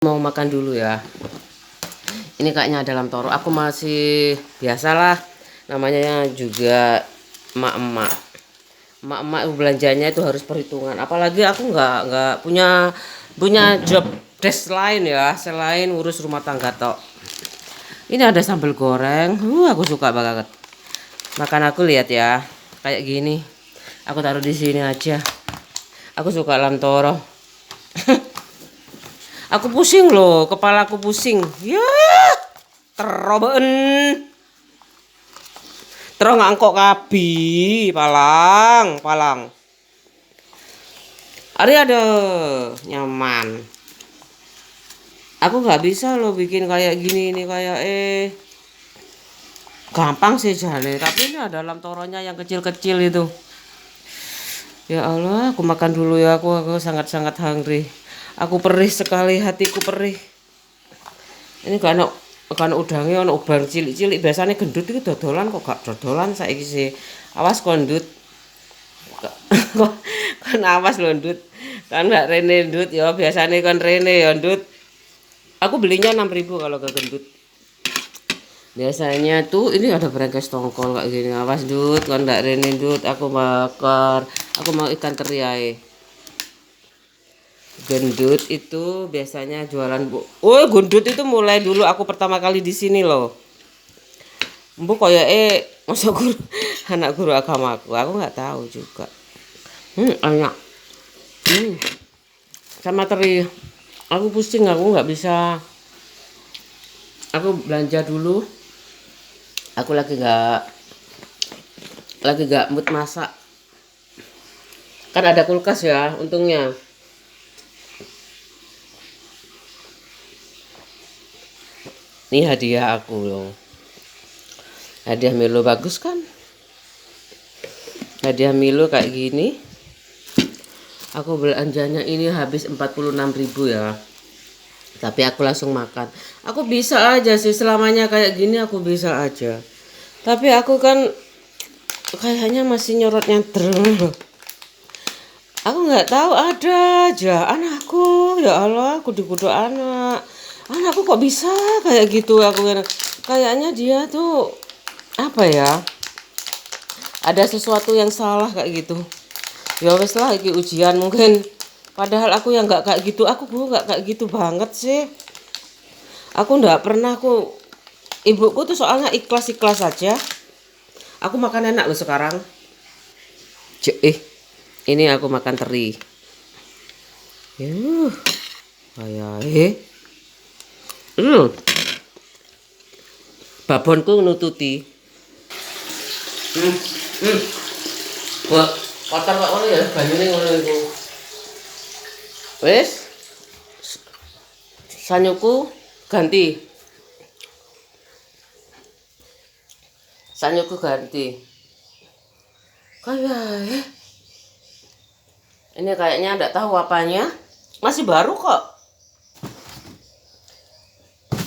Mau makan dulu ya. Ini kayaknya dalam toro. Aku masih biasalah, namanya juga emak-emak. Emak-emak belanjanya itu harus perhitungan. Apalagi aku nggak punya punya job desk lain ya, selain ngurus rumah tangga tok. Ini ada sambal goreng. Aku suka banget. Makan aku lihat ya, kayak gini. Aku taruh di sini aja. Aku suka lam toro. Aku pusing loh, kepala aku pusing. Ya, teroben. Terus ngangkok kabi, palang. Ari ada nyaman. Aku nggak bisa loh bikin kayak gini ini kayak gampang sih jane, tapi ini ada dalam toronya yang kecil-kecil itu. Ya Allah, aku makan dulu ya, aku sangat-sangat hungry. Aku perih sekali, hatiku perih. Ini kan udangnya ono ubang cilik-cilik, biasanya gendut itu dodolan kok gak dodolan saiki sih. Awas kondut. Kan awas lho ndut. Kan gak rene ndut ya, biasanya kan rene ya ndut. Aku belinya 6.000 kalau ke gendut. Biasanya tuh ini ada berengkes tongkol kayak gini. Awas ndut, kan gak rene ndut, aku bakar. Aku mau ikan teri ae. Gendut itu biasanya jualan bu. Oh, gendut itu mulai dulu aku pertama kali di sini loh. Bu kayak masa guru anak guru agamaku. Aku nggak tahu juga. Enak. Sama teri. Aku pusing, aku nggak bisa. Aku belanja dulu. Aku lagi nggak mood masak. Kan ada kulkas ya, untungnya. Ini hadiah aku loh. Hadiah Milo bagus kan? Hadiah Milo kayak gini. Aku belanjanya ini habis 46.000 ya. Tapi aku langsung makan. Aku bisa aja sih selamanya kayak gini, aku bisa aja. Tapi aku kan kayaknya masih nyorotnya terus. Aku nggak tahu, ada aja anakku, ya Allah, kudu anakku kok bisa kayak gitu. Aku kayaknya dia tuh apa ya, ada sesuatu yang salah kayak gitu. Ya wes lah, iki ujian mungkin. Padahal aku yang nggak kayak gitu, aku nggak kayak gitu banget sih. Aku nggak pernah, ibuku tuh soalnya ikhlas aja. Aku makan enak loh sekarang. Ini aku makan teri. Kayak babonku nututi. Wah, kotor kok ngono ya, banyune ngono iku. Wis. Sanyuku ganti. Kayak ini kayaknya enggak tahu apanya. Masih baru kok.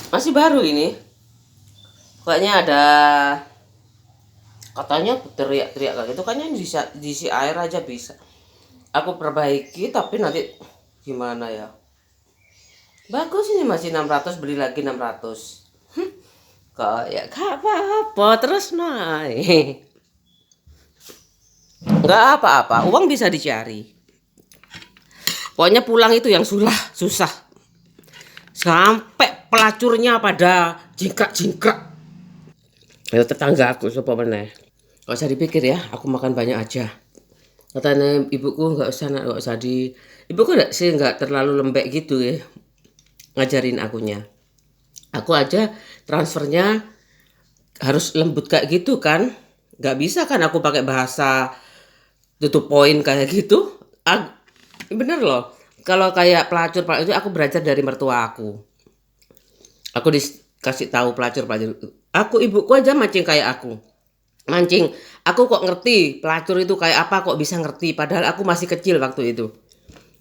Masih baru ini. Kayaknya ada, katanya teriak-teriak kayak gitu, kayaknya bisa diisi air aja bisa. Aku perbaiki tapi nanti gimana ya. Bagus ini masih 600, beli lagi 600. Kayak gak apa-apa, terus naik. Nggak apa-apa, uang bisa dicari. Pokoknya pulang itu yang susah. Sampai pelacurnya pada jingkrak-jingkrak. Ya tetangga aku sapa meneh. Gak usah dipikir ya, aku makan banyak aja. Katanya ibuku nggak usah ibuku nggak terlalu lembek gitu ya, ngajarin akunya. Aku aja transfernya harus lembut kayak gitu kan, nggak bisa kan aku pakai bahasa tutup poin kayak gitu. Bener loh, kalau kayak pelacur itu aku belajar dari mertua aku. Aku dikasih tahu pelacur. Aku ibuku aja mancing kayak aku. Aku kok ngerti pelacur itu kayak apa, kok bisa ngerti padahal aku masih kecil waktu itu.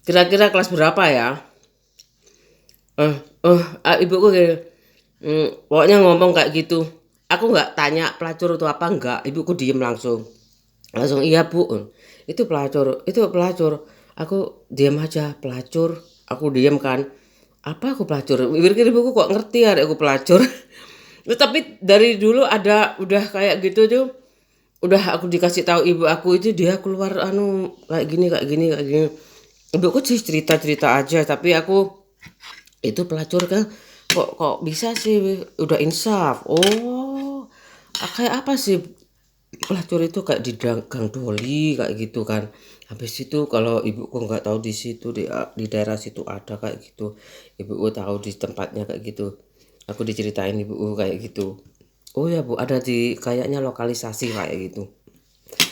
Kira-kira kelas berapa ya? Ibuku kayak pokoknya ngomong kayak gitu. Aku nggak tanya pelacur itu apa enggak, ibuku diem langsung iya bu, itu pelacur. Aku diem aja, pelacur, aku diem kan. Apa aku pelacur? Pikir ibuku kok ngerti ada aku pelacur. Tapi dari dulu ada udah kayak gitu tuh. Udah aku dikasih tahu ibu aku itu dia keluar kayak gini kayak gini kayak gini. Ibuku sih cerita-cerita aja tapi aku itu pelacur kan kok bisa sih udah insaf. Oh, kayak apa sih pelacur itu kayak di gang Doli kayak gitu kan. Habis itu kalau ibuku nggak tahu di situ di daerah situ ada kayak gitu. Ibuku tahu di tempatnya kayak gitu. Aku diceritain ibuku kayak gitu. Oh ya Bu, ada di kayaknya lokalisasi kayak gitu.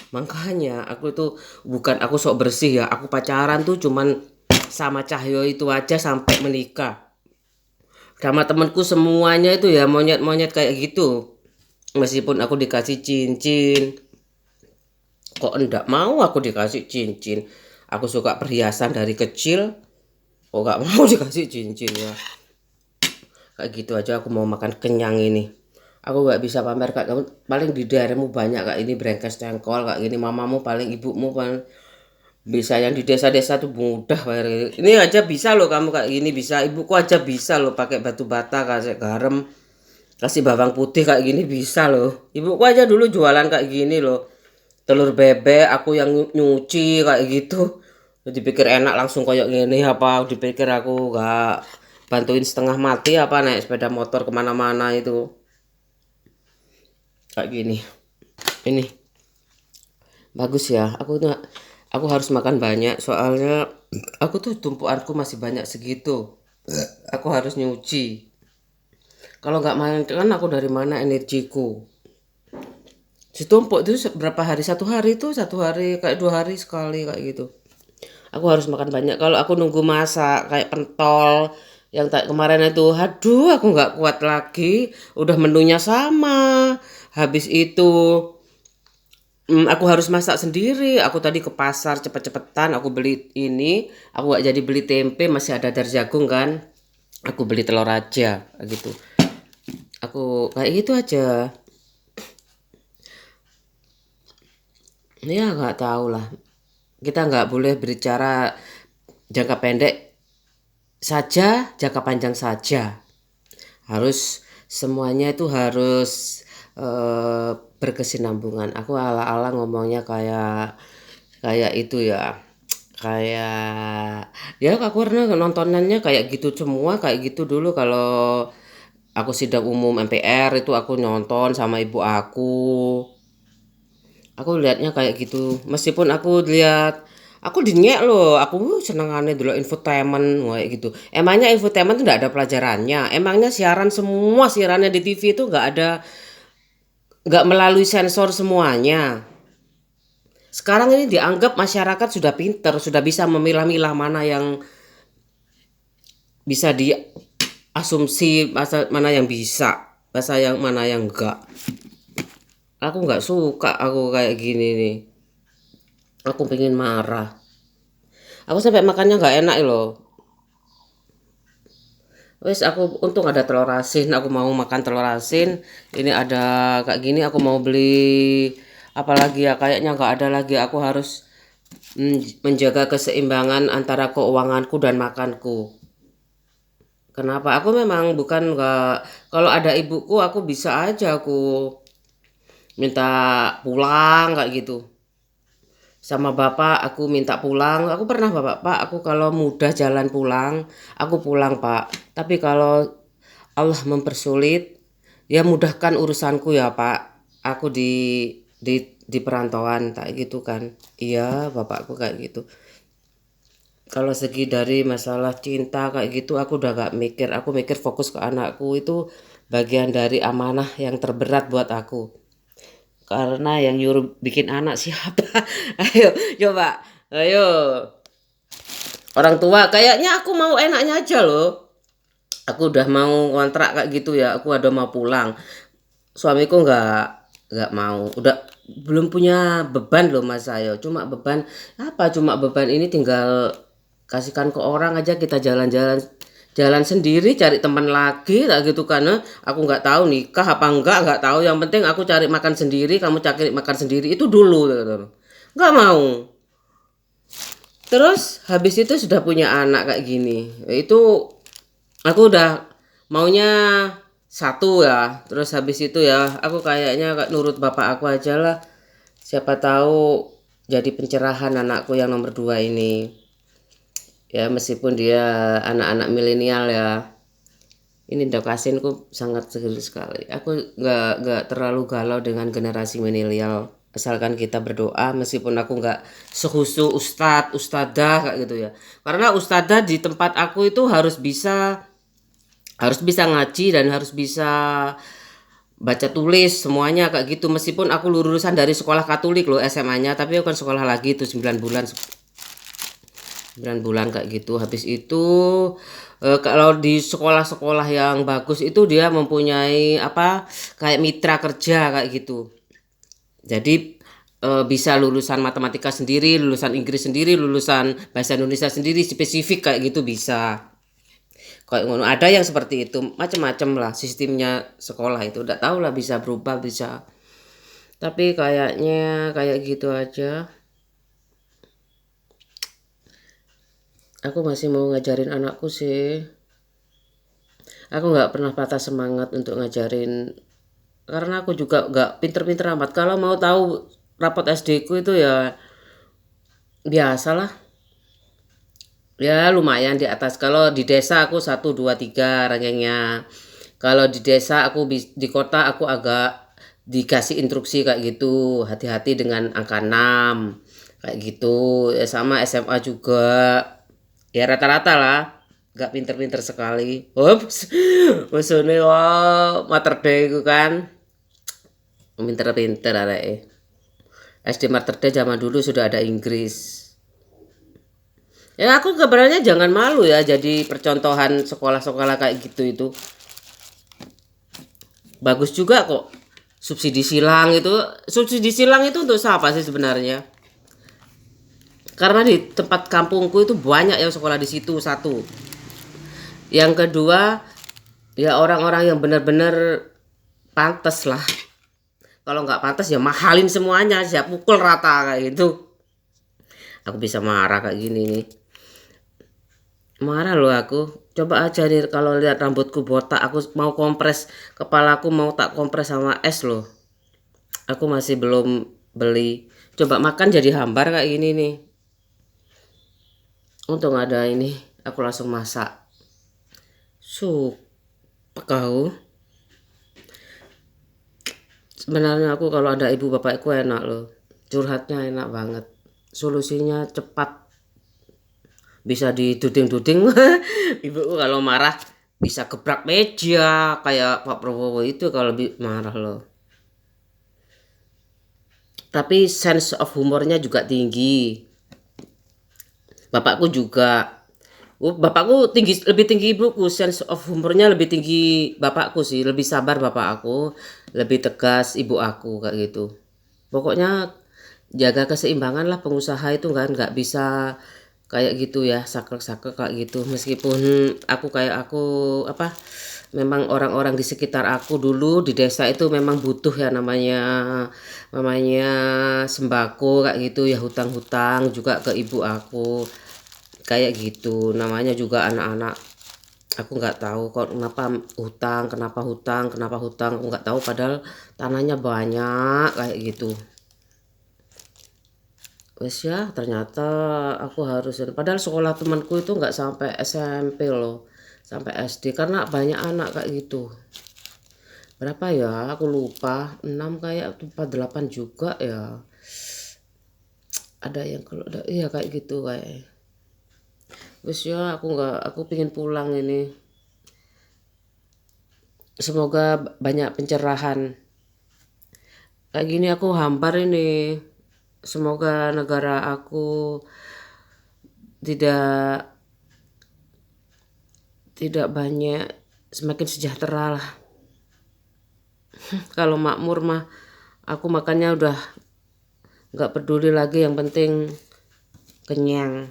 Makanya aku tuh bukan aku sok bersih ya. Aku pacaran tuh cuman sama Cahyo itu aja sampai menikah. Sama temenku semuanya itu ya monyet-monyet kayak gitu. Meskipun aku dikasih cincin, kok enggak mau aku dikasih cincin. Aku suka perhiasan dari kecil, kok gak mau dikasih cincin ya. Kayak gitu aja aku mau makan kenyang ini. Aku gak bisa pamer kak, kamu paling di daerahmu banyak kak ini brengkes cengkol kak gini, mamamu paling ibumu paling bisa yang di desa-desa tuh mudah. Ini aja bisa loh kamu kayak gini bisa, ibuku aja bisa loh pakai batu bata kasih garam kasih bawang putih kayak gini bisa loh. Ibuku aja dulu jualan kayak gini loh. Telur bebek aku yang nyuci kayak gitu. Dipikir enak langsung kayak gini apa dipikir aku gak bantuin setengah mati apa naik sepeda motor kemana-mana itu kayak gini. Ini bagus ya. Aku harus makan banyak soalnya aku tuh tumpuanku masih banyak segitu. Aku harus nyuci. Kalau nggak makan kan aku dari mana energiku? Si tumpuk itu berapa hari? Satu hari kayak 2 hari sekali kayak gitu. Aku harus makan banyak. Kalau aku nunggu masak kayak pentol yang kemarin itu, aduh aku nggak kuat lagi. Udah menunya sama. Habis itu aku harus masak sendiri. Aku tadi ke pasar cepet-cepetan. Aku beli ini. Aku gak jadi beli tempe. Masih ada dari jagung kan. Aku beli telur aja gitu. Aku kayak gitu aja. Ya nggak tahu lah. Kita nggak boleh berbicara jangka pendek saja, jangka panjang saja. Harus semuanya itu harus berkesinambungan. Aku ala-ala ngomongnya kayak kayak itu ya. Kayak ya Kak Kurna nontonannya kayak gitu semua kayak gitu dulu kalau aku sidang umum MPR itu aku nonton sama ibu aku. Aku lihatnya kayak gitu. Meskipun aku lihat aku dinyek loh. Aku senengannya dulu infotainment kayak gitu. Emangnya infotainment itu enggak ada pelajarannya. Emangnya semua siarannya di TV itu enggak melalui sensor semuanya. Sekarang ini dianggap masyarakat sudah pinter, sudah bisa memilah-milah mana yang bisa diasumsi, mana yang bisa, mana yang enggak. Aku nggak suka aku kayak gini nih. Aku pengen marah. Aku sampai makannya nggak enak loh. Wes aku untung ada telur asin. Aku mau makan telur asin. Ini ada kayak gini. Aku mau beli apalagi ya. Kayaknya nggak ada lagi. Aku harus menjaga keseimbangan antara keuanganku dan makanku. Kenapa? Aku memang bukan nggak. Kalau ada ibuku, aku bisa aja aku minta pulang kayak gitu. Sama bapak aku minta pulang. Aku pernah bapak aku kalau mudah jalan pulang aku pulang pak, tapi kalau Allah mempersulit ya mudahkan urusanku ya pak, aku di perantauan kayak gitu kan. Iya bapakku kayak gitu. Kalau segi dari masalah cinta kayak gitu aku udah gak mikir, aku mikir fokus ke anakku. Itu bagian dari amanah yang terberat buat aku. Karena yang nyuruh bikin anak siapa? Ayo, coba. Ayo. Orang tua kayaknya aku mau enaknya aja loh. Aku udah mau kontrak kayak gitu ya. Aku udah mau pulang. Suamiku nggak mau. Udah belum punya beban loh Mas saya. Cuma beban apa? Cuma beban ini tinggal kasihkan ke orang aja, kita jalan sendiri cari teman lagi tak gitu karena aku nggak tahu nikah apa nggak tahu, yang penting aku cari makan sendiri, kamu cari makan sendiri itu dulu gitu. Nggak mau. Terus habis itu sudah punya anak kayak gini itu Aku udah maunya satu ya, terus habis itu ya aku kayaknya nurut bapak aku aja lah. Siapa tahu jadi pencerahan anakku yang nomor dua ini. Ya meskipun dia anak-anak milenial ya. Ini Dokasinku sangat serius sekali. Aku nggak terlalu galau dengan generasi milenial. Asalkan kita berdoa, meskipun aku nggak sehusu ustadzah kayak gitu ya. Karena ustadzah di tempat aku itu harus bisa ngaji dan harus bisa baca tulis semuanya kayak gitu. Meskipun aku lulusan dari sekolah Katolik loh SMA-nya, tapi aku kan sekolah lagi itu 9 bulan kayak gitu. Habis itu kalau di sekolah-sekolah yang bagus itu dia mempunyai apa kayak mitra kerja kayak gitu. Jadi bisa lulusan matematika sendiri, lulusan Inggris sendiri, lulusan bahasa Indonesia sendiri, spesifik kayak gitu bisa. Kayak ngono ada yang seperti itu, macam-macam lah sistemnya sekolah itu. Udah tahu lah bisa berubah bisa. Tapi kayaknya kayak gitu aja. Aku masih mau ngajarin anakku sih. Aku nggak pernah patah semangat untuk ngajarin karena aku juga nggak pinter-pinter amat. Kalau mau tahu rapot SD ku itu ya biasalah. Ya lumayan di atas. Kalau di desa aku 1, 2, 3 rankingnya. Kalau di desa di kota aku agak dikasih instruksi kayak gitu. Hati-hati dengan angka 6 kayak gitu. Ya, sama SMA juga. Ya rata-rata lah. Gak pinter-pinter sekali. Ups. Maksudnya wah Mater Dei itu kan. Pinter-pinter arek. SD Mater Dei zaman dulu sudah ada Inggris. Ya aku keberaniannya jangan malu ya jadi percontohan sekolah-sekolah kayak gitu itu. Bagus juga kok. Subsidi silang itu untuk siapa sih sebenarnya? Karena di tempat kampungku itu banyak yang sekolah di situ satu. Yang kedua, ya orang-orang yang benar-benar pantas lah. Kalau nggak pantas ya mahalin semuanya, siap pukul rata kayak gitu. Aku bisa marah kayak gini nih. Marah loh aku. Coba aja nih kalau lihat rambutku botak, aku mau kompres kepalaku mau tak kompres sama es loh. Aku masih belum beli. Coba makan jadi hambar kayak gini nih. Untung ada ini, aku langsung masak. Sup, kau. Sebenarnya aku kalau ada ibu bapakku enak loh. Curhatnya enak banget. Solusinya cepat. Bisa diduding-duding. Ibuku kalau marah bisa gebrak meja kayak Pak Prabowo itu kalau marah loh. Tapi sense of humornya juga tinggi. Bapakku juga. Bapakku lebih tinggi ibuku, sense of humornya lebih tinggi bapakku sih, lebih sabar bapak aku, lebih tegas ibu aku kayak gitu. Pokoknya jaga keseimbangan lah pengusaha itu kan nggak bisa kayak gitu ya saklek-saklek kayak gitu. Meskipun aku apa memang orang-orang di sekitar aku dulu di desa itu memang butuh ya namanya sembako kayak gitu ya hutang-hutang juga ke ibu aku kayak gitu namanya juga anak-anak aku nggak tahu kok kenapa hutang aku nggak tahu padahal tanahnya banyak kayak gitu. Wes ya ternyata aku harus padahal sekolah temanku itu nggak sampai SMP loh sampai SD karena banyak anak kayak gitu. Berapa ya aku lupa 6 kayak 48 juga ya ada yang kalau ada iya kayak gitu kayak. Wes ya aku pingin pulang ini. Semoga banyak pencerahan. Kayak gini aku hampar ini. Semoga negara aku tidak tidak banyak semakin sejahtera lah. Kalau makmur mah aku makannya udah nggak peduli lagi yang penting kenyang.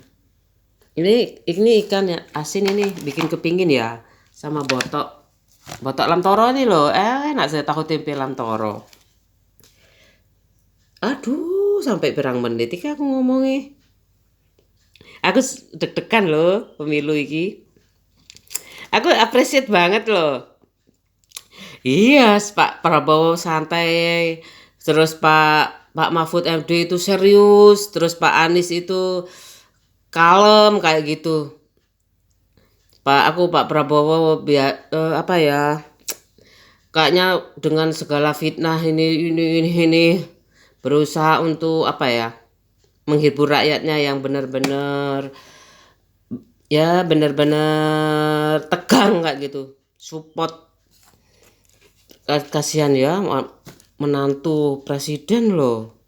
Ini ikan ya asin ini bikin kepingin ya sama botok lam toro ini loh enak saya tahu tempe lam toro. Aduh sampai berang menit iki aku ngomongnya. Aku deg-degan loh pemilu iki. Aku appreciate banget loh. Iya, Pak Prabowo santai, terus Pak Mahfud MD itu serius, terus Pak Anies itu kalem kayak gitu. Pak Prabowo apa ya? Kayaknya dengan segala fitnah ini berusaha untuk apa ya? Menghibur rakyatnya yang benar-benar ya benar-benar tegang kayak gitu. Support kasihan ya menantu presiden loh.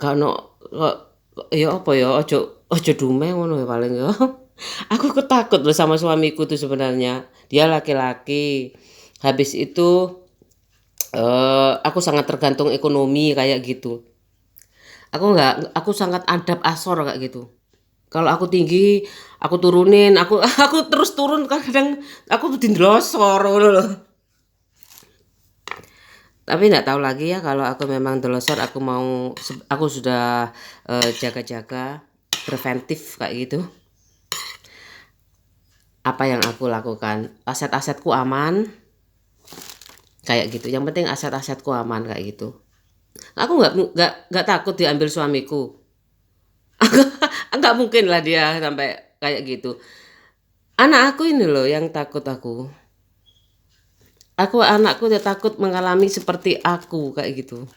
Kano kok ya apa ya ojo dumeng ngono ya paling ya. Aku ketakut loh sama suamiku tuh sebenarnya. Dia laki-laki. Habis itu aku sangat tergantung ekonomi kayak gitu. Aku sangat adab asor kayak gitu. Kalau aku tinggi, aku turunin, aku terus turun kadang aku dindrosor ngono loh. Tapi nggak tahu lagi ya kalau aku memang delosor aku sudah jaga-jaga preventif kayak gitu. Apa yang aku lakukan? Aset-asetku aman kayak gitu. Yang penting aset-asetku aman kayak gitu. Aku nggak takut diambil suamiku. Nggak mungkin lah dia sampai kayak gitu. Anak aku ini loh yang takut aku. Anakku udah takut mengalami seperti aku kayak gitu.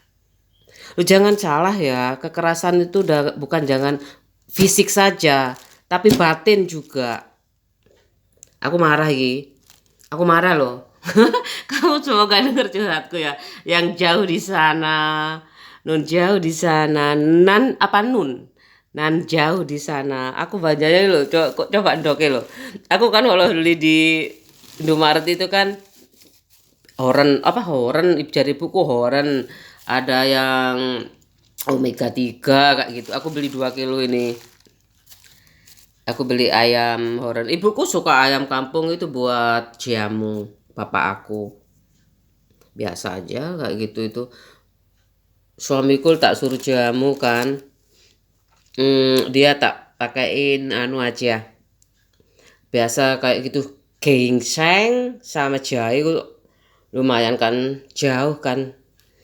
Lu jangan salah ya, kekerasan itu udah bukan jangan fisik saja, tapi batin juga. Aku marah Gi. Aku marah loh. Kamu semoga denger curhatku ya. Yang jauh di sana, nun jauh di sana, nan apa nun? Nan jauh di sana. Aku banyaknya loh, coba ndoke loh. Aku kan kalau beli di Indomaret itu kan horen jari buku horen ada yang omega 3 kayak gitu. Aku beli 2 kilo ini. Aku beli ayam horen. Ibuku suka ayam kampung itu buat jamu bapak aku. Biasa aja kayak gitu itu. Suamiku tak suruh jamu kan. Dia tak pakein anu aja. Biasa kayak gitu ginseng sama jahe lumayan kan jauh kan.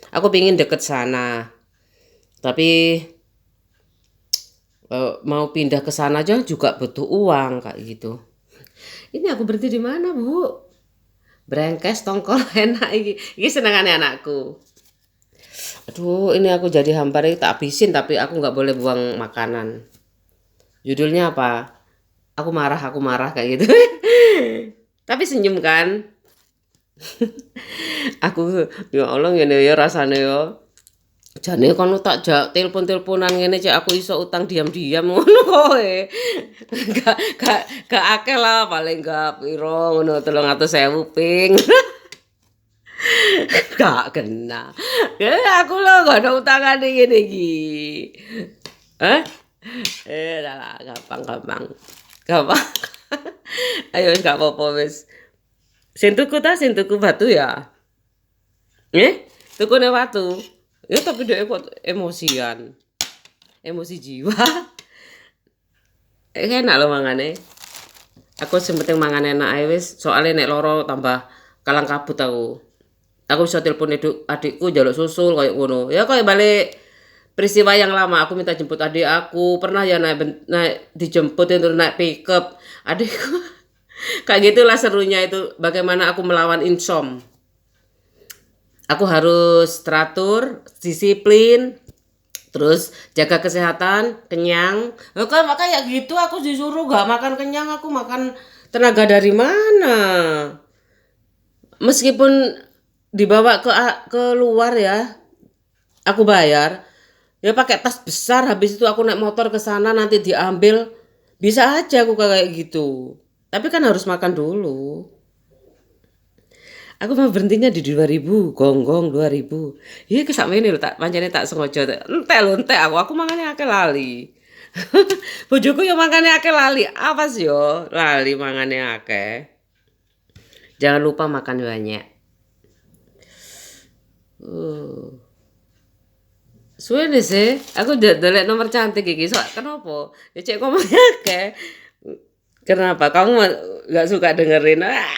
Aku pingin deket sana. Tapi mau pindah ke sana aja juga butuh uang kayak gitu. Ini aku berhenti di mana, Bu? Brengkes tongkol enak iki. Iki senengane anakku. Aduh, ini aku jadi hampar ini tak habisin tapi aku nggak boleh buang makanan. Judulnya apa? Aku marah kayak gitu. Tapi senyum kan? Aku ya Allah ngene ya rasane ya. Jane kono tak telepon-teleponan ngene cek aku iso utang diam-diam ngono koe. Gak akeh lah paling gak piro ngono 300.000 ping. Gak kena. Ya aku lo gak ada utangan ngene iki. Hah? Lah gampang. Gampang. Ayo wis gak apa-apa wis. Sing tuku batu ya. Tukune watu. Ya tapi dia kok emosian. Emosi jiwa. Enak loh mangane. Aku sing penting mangan enak ae wis. Soale nek loro tambah kalang kabut aku. Aku bisa telepon adikku njaluk susul kayak ngono. Ya kayak balik peristiwa yang lama aku minta jemput adik aku. Pernah ya naik dijemput itu naik pickup. Adikku kayak gitulah serunya itu bagaimana aku melawan insom. Aku harus teratur, disiplin, terus jaga kesehatan, kenyang. Kan makanya gitu aku disuruh gak makan kenyang, aku makan tenaga dari mana? Meskipun dibawa ke luar ya, aku bayar. Ya pakai tas besar, habis itu aku naik motor ke sana nanti diambil. Bisa aja aku kayak gitu. Tapi kan harus makan dulu. Aku mau berhentinya di 2000, gonggong 2000. Iya kesamene lho tak pancene tak sengaja. Entek aku mangane akeh lali. Bojoku yo mangane akeh lali. Apa sih yo? Lali mangane akeh. Jangan lupa makan banyak. Suwene sih, aku delek nomor cantik iki. Kenapa? Ya cek ngomongnya akeh. Kenapa? Kamu nggak suka dengerin? Ah.